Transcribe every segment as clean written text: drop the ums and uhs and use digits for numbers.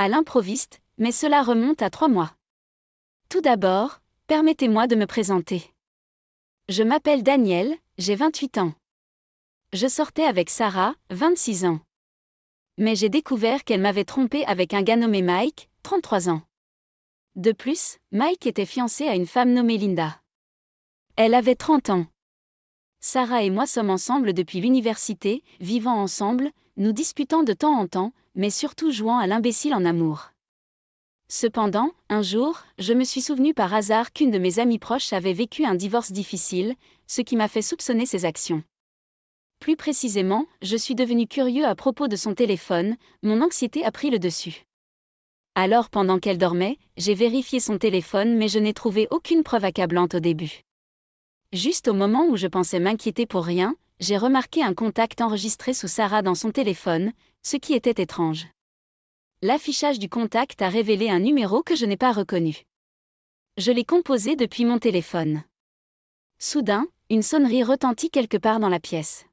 à l'improviste, mais cela remonte à 3 mois. Tout d'abord, permettez-moi de me présenter. Je m'appelle Daniel, j'ai 28 ans. Je sortais avec Sarah, 26 ans. Mais j'ai découvert qu'elle m'avait trompé avec un gars nommé Mike, 33 ans. De plus, Mike était fiancé à une femme nommée Linda. Elle avait 30 ans. Sarah et moi sommes ensemble depuis l'université, vivant ensemble, nous discutant de temps en temps, mais surtout jouant à l'imbécile en amour. Cependant, un jour, je me suis souvenu par hasard qu'une de mes amies proches avait vécu un divorce difficile, ce qui m'a fait soupçonner ses actions. Plus précisément, je suis devenu curieux à propos de son téléphone, mon anxiété a pris le dessus. Alors pendant qu'elle dormait, j'ai vérifié son téléphone mais je n'ai trouvé aucune preuve accablante au début. Juste au moment où je pensais m'inquiéter pour rien, j'ai remarqué un contact enregistré sous Sarah dans son téléphone, ce qui était étrange. L'affichage du contact a révélé un numéro que je n'ai pas reconnu. Je l'ai composé depuis mon téléphone. Soudain, une sonnerie retentit quelque part dans la pièce.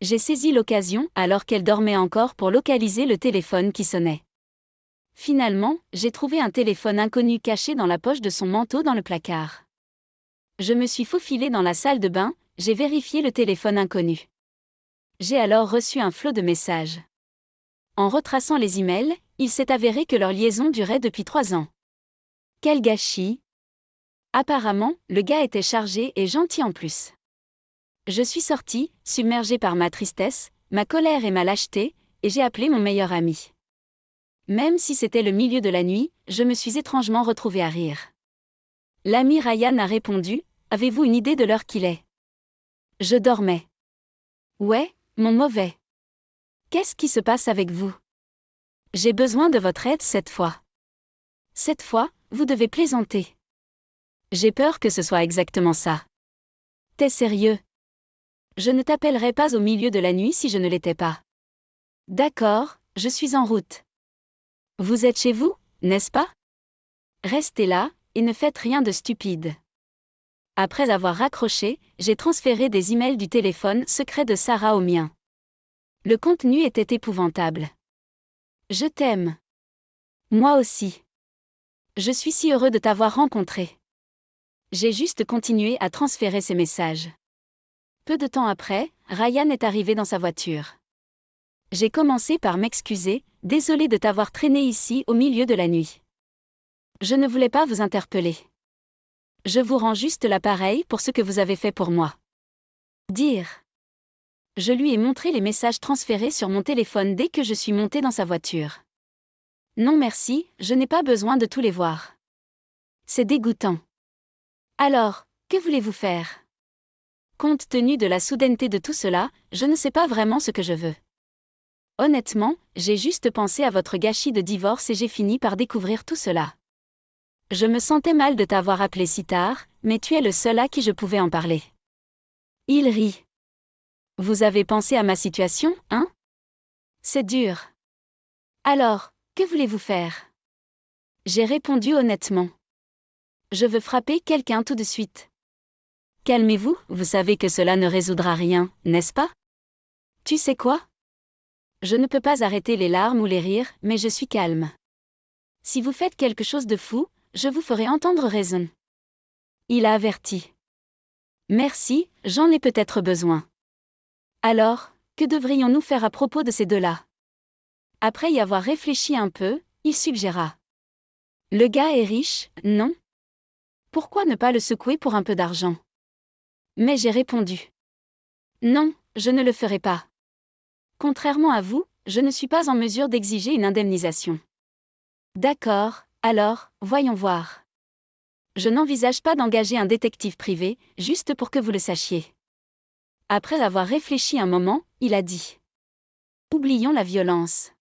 J'ai saisi l'occasion, alors qu'elle dormait encore, pour localiser le téléphone qui sonnait. Finalement, j'ai trouvé un téléphone inconnu caché dans la poche de son manteau dans le placard. Je me suis faufilé dans la salle de bain, j'ai vérifié le téléphone inconnu. J'ai alors reçu un flot de messages. En retraçant les emails, il s'est avéré que leur liaison durait depuis 3 ans. Quel gâchis! Apparemment, le gars était chargé et gentil en plus. Je suis sortie, submergée par ma tristesse, ma colère et ma lâcheté, et j'ai appelé mon meilleur ami. Même si c'était le milieu de la nuit, je me suis étrangement retrouvée à rire. L'ami Ryan a répondu, « Avez-vous une idée de l'heure qu'il est ?» Je dormais. « Ouais, mon mauvais. Qu'est-ce qui se passe avec vous ? J'ai besoin de votre aide cette fois. Cette fois, vous devez plaisanter. J'ai peur que ce soit exactement ça. T'es sérieux ? Je ne t'appellerai pas au milieu de la nuit si je ne l'étais pas. D'accord, je suis en route. Vous êtes chez vous, n'est-ce pas ? Restez là, et ne faites rien de stupide. Après avoir raccroché, j'ai transféré des emails du téléphone secret de Sarah au mien. Le contenu était épouvantable. Je t'aime. Moi aussi. Je suis si heureux de t'avoir rencontré. J'ai juste continué à transférer ces messages. Peu de temps après, Ryan est arrivé dans sa voiture. J'ai commencé par m'excuser, désolé de t'avoir traîné ici au milieu de la nuit. Je ne voulais pas vous interpeller. Je vous rends juste l'appareil pour ce que vous avez fait pour moi. Dire. Je lui ai montré les messages transférés sur mon téléphone dès que je suis montée dans sa voiture. Non merci, je n'ai pas besoin de tous les voir. C'est dégoûtant. Alors, que voulez-vous faire ? Compte tenu de la soudaineté de tout cela, je ne sais pas vraiment ce que je veux. Honnêtement, j'ai juste pensé à votre gâchis de divorce et j'ai fini par découvrir tout cela. Je me sentais mal de t'avoir appelé si tard, mais tu es le seul à qui je pouvais en parler. Il rit. Vous avez pensé à ma situation, hein ? C'est dur. Alors, que voulez-vous faire ? J'ai répondu honnêtement. Je veux frapper quelqu'un tout de suite. Calmez-vous, vous savez que cela ne résoudra rien, n'est-ce pas ? Tu sais quoi ? Je ne peux pas arrêter les larmes ou les rires, mais je suis calme. Si vous faites quelque chose de fou, je vous ferai entendre raison. Il a averti. Merci, j'en ai peut-être besoin. Alors, que devrions-nous faire à propos de ces deux-là ? Après y avoir réfléchi un peu, il suggéra. Le gars est riche, non ? Pourquoi ne pas le secouer pour un peu d'argent ? Mais j'ai répondu. Non, je ne le ferai pas. Contrairement à vous, je ne suis pas en mesure d'exiger une indemnisation. D'accord, alors, voyons voir. Je n'envisage pas d'engager un détective privé, juste pour que vous le sachiez. Après avoir réfléchi un moment, il a dit. Oublions la violence.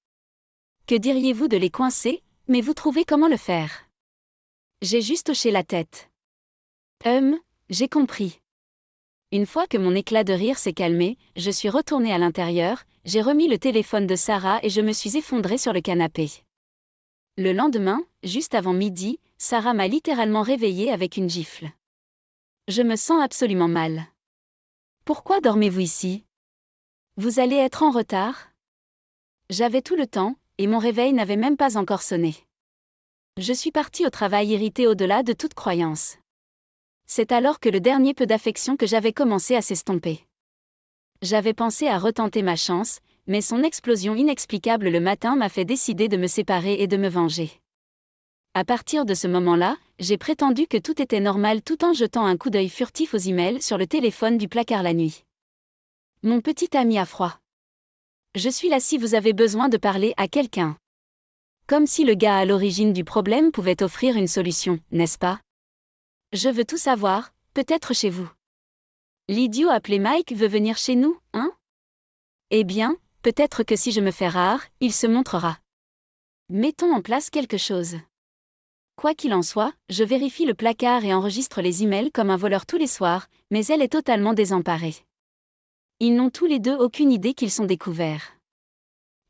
Que diriez-vous de les coincer, mais vous trouvez comment le faire ? J'ai juste hoché la tête. J'ai compris. Une fois que mon éclat de rire s'est calmé, je suis retournée à l'intérieur, j'ai remis le téléphone de Sarah et je me suis effondrée sur le canapé. Le lendemain, juste avant midi, Sarah m'a littéralement réveillée avec une gifle. Je me sens absolument mal. Pourquoi dormez-vous ici ? Vous allez être en retard ? J'avais tout le temps, et mon réveil n'avait même pas encore sonné. Je suis partie au travail irritée au-delà de toute croyance. C'est alors que le dernier peu d'affection que j'avais commencé à s'estomper. J'avais pensé à retenter ma chance, mais son explosion inexplicable le matin m'a fait décider de me séparer et de me venger. À partir de ce moment-là, j'ai prétendu que tout était normal tout en jetant un coup d'œil furtif aux emails sur le téléphone du placard la nuit. Mon petit ami a froid. Je suis là si vous avez besoin de parler à quelqu'un. Comme si le gars à l'origine du problème pouvait offrir une solution, n'est-ce pas? Je veux tout savoir, peut-être chez vous. L'idiot appelé Mike veut venir chez nous, hein? Eh bien, peut-être que si je me fais rare, il se montrera. Mettons en place quelque chose. Quoi qu'il en soit, je vérifie le placard et enregistre les emails comme un voleur tous les soirs, mais elle est totalement désemparée. Ils n'ont tous les deux aucune idée qu'ils sont découverts.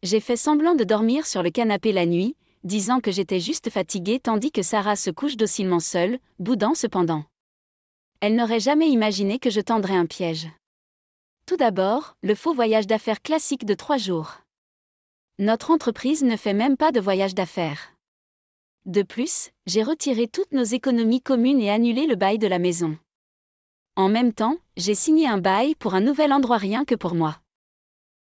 J'ai fait semblant de dormir sur le canapé la nuit, disant que j'étais juste fatiguée tandis que Sarah se couche docilement seule, boudant cependant. Elle n'aurait jamais imaginé que je tendrais un piège. Tout d'abord, le faux voyage d'affaires classique de 3 jours. Notre entreprise ne fait même pas de voyage d'affaires. De plus, j'ai retiré toutes nos économies communes et annulé le bail de la maison. En même temps, j'ai signé un bail pour un nouvel endroit rien que pour moi.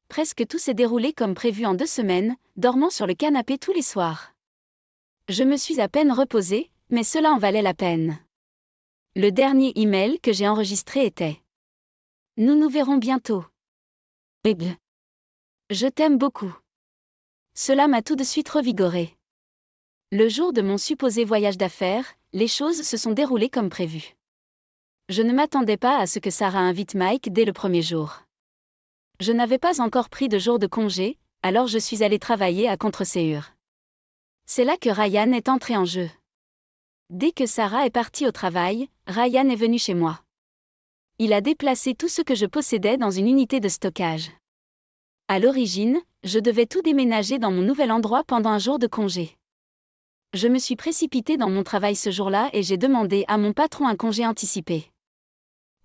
Presque tout s'est déroulé comme prévu en 2 semaines, dormant sur le canapé tous les soirs. Je me suis à peine reposée, mais cela en valait la peine. Le dernier email que j'ai enregistré était « Nous nous verrons bientôt. Babe. Je t'aime beaucoup. » Cela m'a tout de suite revigorée. Le jour de mon supposé voyage d'affaires, les choses se sont déroulées comme prévu. Je ne m'attendais pas à ce que Sarah invite Mike dès le premier jour. Je n'avais pas encore pris de jour de congé, alors je suis allée travailler à contre-séure. C'est là que Ryan est entré en jeu. Dès que Sarah est partie au travail, Ryan est venu chez moi. Il a déplacé tout ce que je possédais dans une unité de stockage. À l'origine, je devais tout déménager dans mon nouvel endroit pendant un jour de congé. Je me suis précipitée dans mon travail ce jour-là et j'ai demandé à mon patron un congé anticipé.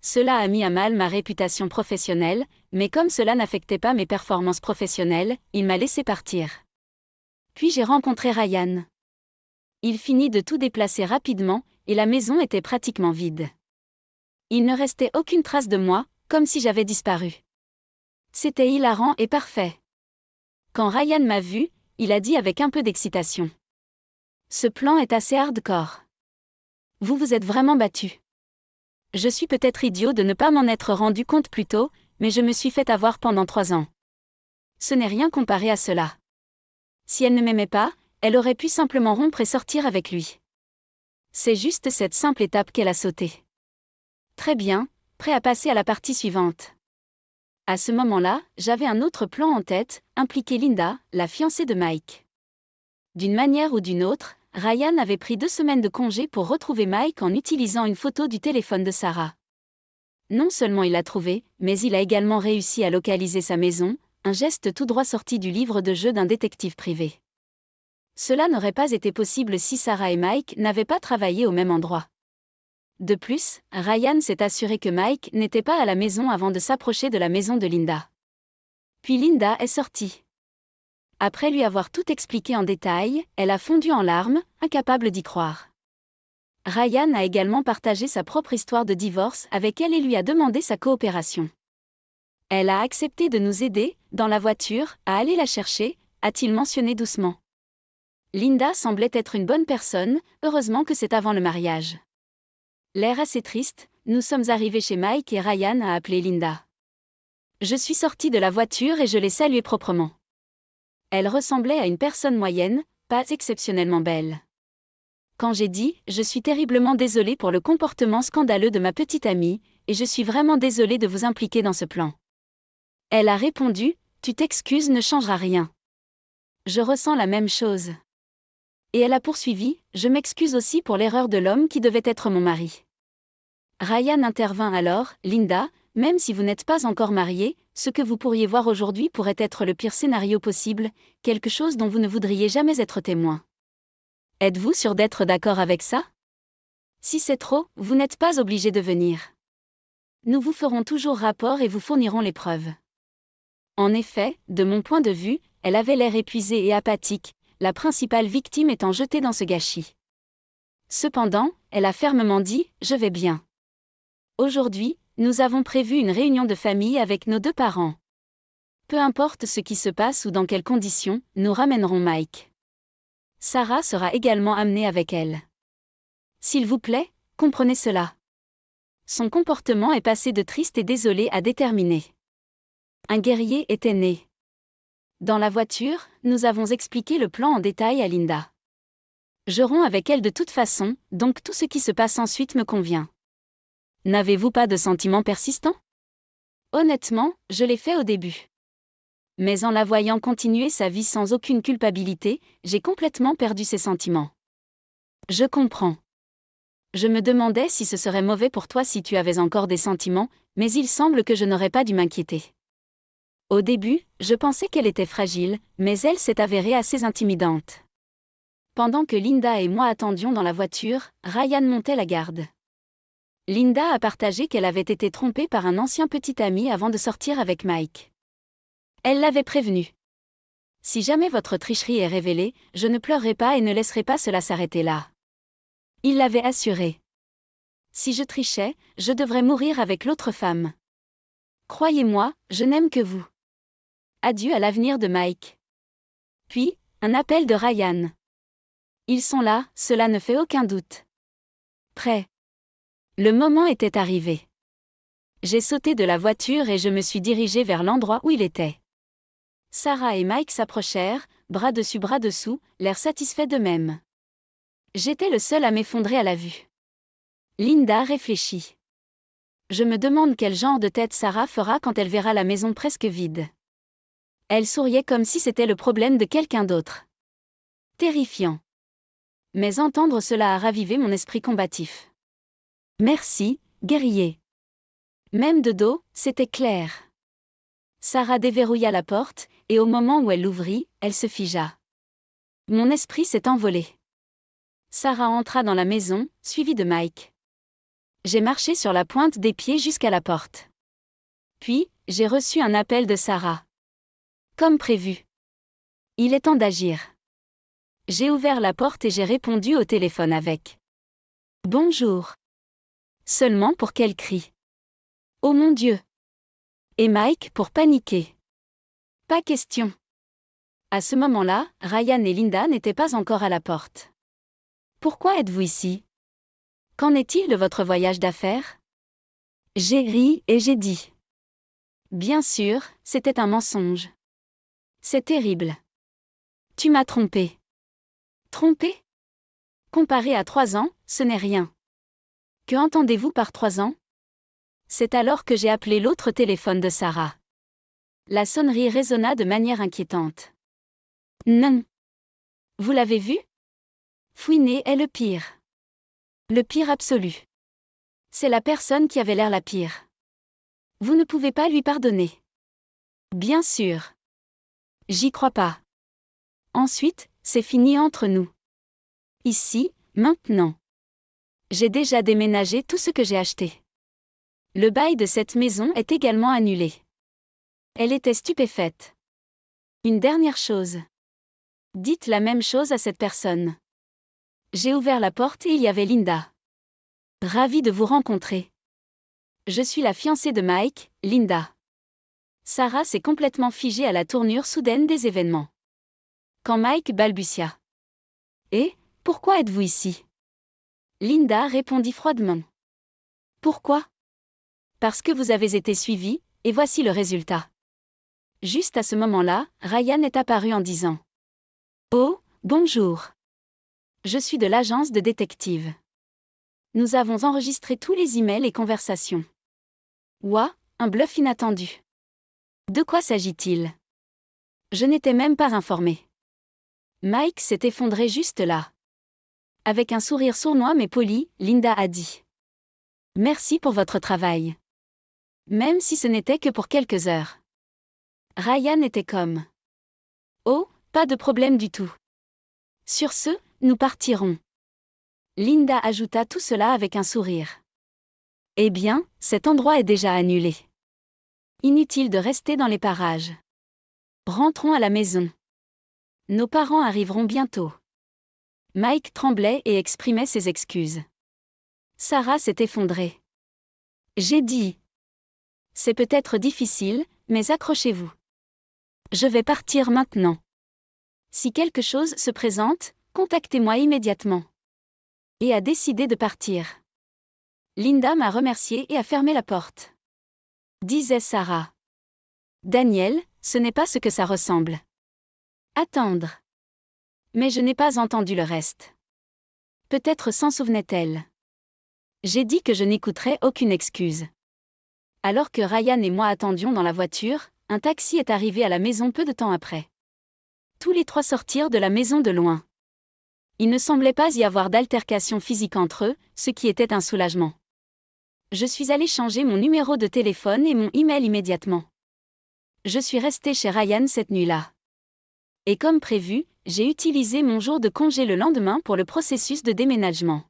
Cela a mis à mal ma réputation professionnelle, mais comme cela n'affectait pas mes performances professionnelles, il m'a laissé partir. Puis j'ai rencontré Ryan. Il finit de tout déplacer rapidement, et la maison était pratiquement vide. Il ne restait aucune trace de moi, comme si j'avais disparu. C'était hilarant et parfait. Quand Ryan m'a vu, il a dit avec un peu d'excitation. Ce plan est assez hardcore. Vous vous êtes vraiment battu. Je suis peut-être idiot de ne pas m'en être rendu compte plus tôt, mais je me suis fait avoir pendant 3 ans. Ce n'est rien comparé à cela. Si elle ne m'aimait pas, elle aurait pu simplement rompre et sortir avec lui. C'est juste cette simple étape qu'elle a sautée. Très bien, prêt à passer à la partie suivante. À ce moment-là, j'avais un autre plan en tête, impliquer Linda, la fiancée de Mike. D'une manière ou d'une autre, Ryan avait pris 2 semaines de congé pour retrouver Mike en utilisant une photo du téléphone de Sarah. Non seulement il l'a trouvé, mais il a également réussi à localiser sa maison, un geste tout droit sorti du livre de jeu d'un détective privé. Cela n'aurait pas été possible si Sarah et Mike n'avaient pas travaillé au même endroit. De plus, Ryan s'est assuré que Mike n'était pas à la maison avant de s'approcher de la maison de Linda. Puis Linda est sortie. Après lui avoir tout expliqué en détail, elle a fondu en larmes, incapable d'y croire. Ryan a également partagé sa propre histoire de divorce avec elle et lui a demandé sa coopération. Elle a accepté de nous aider, dans la voiture, à aller la chercher, a-t-il mentionné doucement. Linda semblait être une bonne personne, heureusement que c'est avant le mariage. L'air assez triste, nous sommes arrivés chez Mike et Ryan a appelé Linda. Je suis sortie de la voiture et je l'ai saluée proprement. Elle ressemblait à une personne moyenne, pas exceptionnellement belle. Quand j'ai dit « Je suis terriblement désolée pour le comportement scandaleux de ma petite amie, et je suis vraiment désolée de vous impliquer dans ce plan. » Elle a répondu « Tu t'excuses ne changera rien. Je ressens la même chose. » Et elle a poursuivi « Je m'excuse aussi pour l'erreur de l'homme qui devait être mon mari. » Ryan intervint alors « Linda, même si vous n'êtes pas encore mariée, ce que vous pourriez voir aujourd'hui pourrait être le pire scénario possible, quelque chose dont vous ne voudriez jamais être témoin. Êtes-vous sûre d'être d'accord avec ça? Si c'est trop, vous n'êtes pas obligé de venir. Nous vous ferons toujours rapport et vous fournirons les preuves. En effet, de mon point de vue, elle avait l'air épuisée et apathique, la principale victime étant jetée dans ce gâchis. Cependant, elle a fermement dit « Je vais bien. Aujourd'hui, nous avons prévu une réunion de famille avec nos 2 parents. Peu importe ce qui se passe ou dans quelles conditions, nous ramènerons Mike. Sarah sera également amenée avec elle. S'il vous plaît, comprenez cela. » Son comportement est passé de triste et désolé à déterminé. Un guerrier était né. Dans la voiture, nous avons expliqué le plan en détail à Linda. Je romps avec elle de toute façon, donc tout ce qui se passe ensuite me convient. N'avez-vous pas de sentiments persistants? Honnêtement, je l'ai fait au début. Mais en la voyant continuer sa vie sans aucune culpabilité, j'ai complètement perdu ses sentiments. Je comprends. Je me demandais si ce serait mauvais pour toi si tu avais encore des sentiments, mais il semble que je n'aurais pas dû m'inquiéter. Au début, je pensais qu'elle était fragile, mais elle s'est avérée assez intimidante. Pendant que Linda et moi attendions dans la voiture, Ryan montait la garde. Linda a partagé qu'elle avait été trompée par un ancien petit ami avant de sortir avec Mike. Elle l'avait prévenu. Si jamais votre tricherie est révélée, je ne pleurerai pas et ne laisserai pas cela s'arrêter là. Il l'avait assuré. Si je trichais, je devrais mourir avec l'autre femme. Croyez-moi, je n'aime que vous. Adieu à l'avenir de Mike. Puis, un appel de Ryan. Ils sont là, cela ne fait aucun doute. Prêt. Le moment était arrivé. J'ai sauté de la voiture et je me suis dirigée vers l'endroit où il était. Sarah et Mike s'approchèrent, bras dessus bras dessous, l'air satisfaits d'eux-mêmes. J'étais le seul à m'effondrer à la vue. Linda réfléchit. Je me demande quel genre de tête Sarah fera quand elle verra la maison presque vide. Elle souriait comme si c'était le problème de quelqu'un d'autre. Terrifiant. Mais entendre cela a ravivé mon esprit combatif. Merci, guerrier. Même de dos, c'était clair. Sarah déverrouilla la porte, et au moment où elle l'ouvrit, elle se figea. Mon esprit s'est envolé. Sarah entra dans la maison, suivie de Mike. J'ai marché sur la pointe des pieds jusqu'à la porte. Puis, j'ai reçu un appel de Sarah. Comme prévu. Il est temps d'agir. J'ai ouvert la porte et j'ai répondu au téléphone avec « Bonjour ». Seulement pour qu'elle crie « Oh mon Dieu !» Et Mike pour paniquer. Pas question. À ce moment-là, Ryan et Linda n'étaient pas encore à la porte. Pourquoi êtes-vous ici? Qu'en est-il de votre voyage d'affaires? J'ai ri et j'ai dit. Bien sûr, c'était un mensonge. C'est terrible. Tu m'as trompé. Trompé? Comparé à 3 ans, ce n'est rien. Que entendez-vous par 3 ans? C'est alors que j'ai appelé l'autre téléphone de Sarah. La sonnerie résonna de manière inquiétante. Non. Vous l'avez vu? Fouiner est le pire. Le pire absolu. C'est la personne qui avait l'air la pire. Vous ne pouvez pas lui pardonner. Bien sûr. J'y crois pas. Ensuite, c'est fini entre nous. Ici, maintenant. J'ai déjà déménagé tout ce que j'ai acheté. Le bail de cette maison est également annulé. Elle était stupéfaite. Une dernière chose. Dites la même chose à cette personne. J'ai ouvert la porte et il y avait Linda. Ravie de vous rencontrer. Je suis la fiancée de Mike, Linda. Sarah s'est complètement figée à la tournure soudaine des événements. Quand Mike balbutia. Et, pourquoi êtes-vous ici? Linda répondit froidement. Pourquoi? Parce que vous avez été suivi, et voici le résultat. Juste à ce moment-là, Ryan est apparu en disant. Oh, bonjour. Je suis de l'agence de détective. Nous avons enregistré tous les emails et conversations. Ouah, un bluff inattendu. De quoi s'agit-il? Je n'étais même pas informé. Mike s'est effondré juste là. Avec un sourire sournois mais poli, Linda a dit. Merci pour votre travail. Même si ce n'était que pour quelques heures. Ryan était comme. Oh, pas de problème du tout. Sur ce, nous partirons. Linda ajouta tout cela avec un sourire. Eh bien, cet endroit est déjà annulé. Inutile de rester dans les parages. Rentrons à la maison. Nos parents arriveront bientôt. Mike tremblait et exprimait ses excuses. Sarah s'est effondrée. J'ai dit. C'est peut-être difficile, mais accrochez-vous. Je vais partir maintenant. Si quelque chose se présente, contactez-moi immédiatement. Et a décidé de partir. Linda m'a remercié et a fermé la porte. Disait Sarah. Daniel, ce n'est pas ce que ça ressemble. Attendre. Mais je n'ai pas entendu le reste. Peut-être s'en souvenait-elle. J'ai dit que je n'écouterais aucune excuse. Alors que Ryan et moi attendions dans la voiture, un taxi est arrivé à la maison peu de temps après. Tous les trois sortirent de la maison de loin. Il ne semblait pas y avoir d'altercation physique entre eux, ce qui était un soulagement. Je suis allée changer mon numéro de téléphone et mon email immédiatement. Je suis restée chez Ryan cette nuit-là. Et comme prévu, j'ai utilisé mon jour de congé le lendemain pour le processus de déménagement.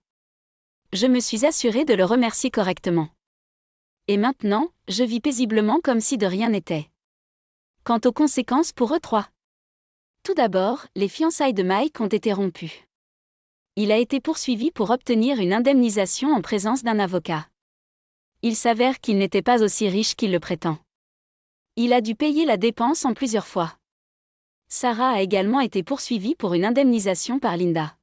Je me suis assurée de le remercier correctement. Et maintenant, je vis paisiblement comme si de rien n'était. Quant aux conséquences pour eux trois. Tout d'abord, les fiançailles de Mike ont été rompues. Il a été poursuivi pour obtenir une indemnisation en présence d'un avocat. Il s'avère qu'il n'était pas aussi riche qu'il le prétend. Il a dû payer la dépense en plusieurs fois. Sarah a également été poursuivie pour une indemnisation par Linda.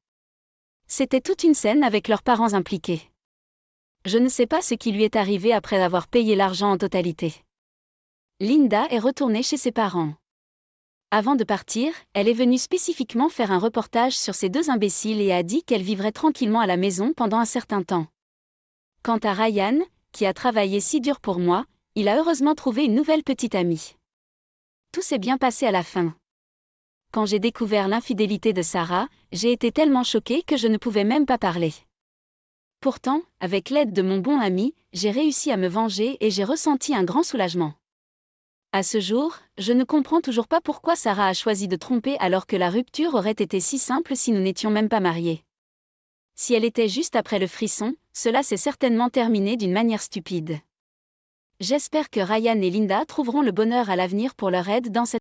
C'était toute une scène avec leurs parents impliqués. Je ne sais pas ce qui lui est arrivé après avoir payé l'argent en totalité. Linda est retournée chez ses parents. Avant de partir, elle est venue spécifiquement faire un reportage sur ces deux imbéciles et a dit qu'elle vivrait tranquillement à la maison pendant un certain temps. Quant à Ryan, qui a travaillé si dur pour moi, il a heureusement trouvé une nouvelle petite amie. Tout s'est bien passé à la fin. Quand j'ai découvert l'infidélité de Sarah, j'ai été tellement choquée que je ne pouvais même pas parler. Pourtant, avec l'aide de mon bon ami, j'ai réussi à me venger et j'ai ressenti un grand soulagement. À ce jour, je ne comprends toujours pas pourquoi Sarah a choisi de tromper alors que la rupture aurait été si simple si nous n'étions même pas mariés. Si elle était juste après le frisson, cela s'est certainement terminé d'une manière stupide. J'espère que Ryan et Linda trouveront le bonheur à l'avenir pour leur aide dans cette